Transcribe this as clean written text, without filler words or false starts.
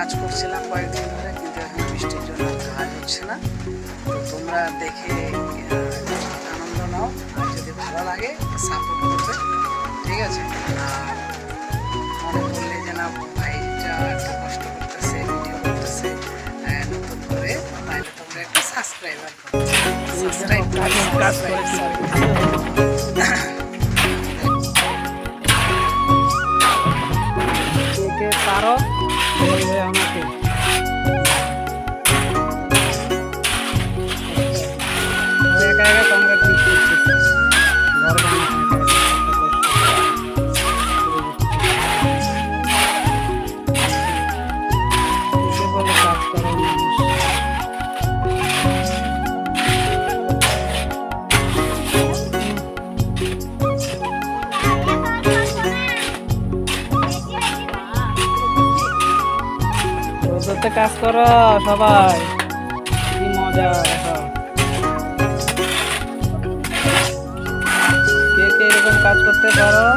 কাজ করছিলাম কয়েকদিন ধরে, কিন্তু এখন বৃষ্টির জন্য কাজ হচ্ছে না। তো তোমরা দেখে আনন্দ নাও, আর যদি ভালো লাগে সাপোর্ট করবে, ঠিক আছে? আর মনে করলে যে না ভাইটা একটু কষ্ট করতেছে, ভিডিও করতেছে নতুন করে, তাহলে তোমরা একটু সাবস্ক্রাইবার করো, সাবস্ক্রাইব পারো বলবে আমাকে। একা একা কংগ্রেচুলেট করতেছে, ঘর বলে কাজ করে মানুষ। রোদতে কাজ করো সবাই, কি মজা। দেখো কে কে এরকম কাজ করতে পারো।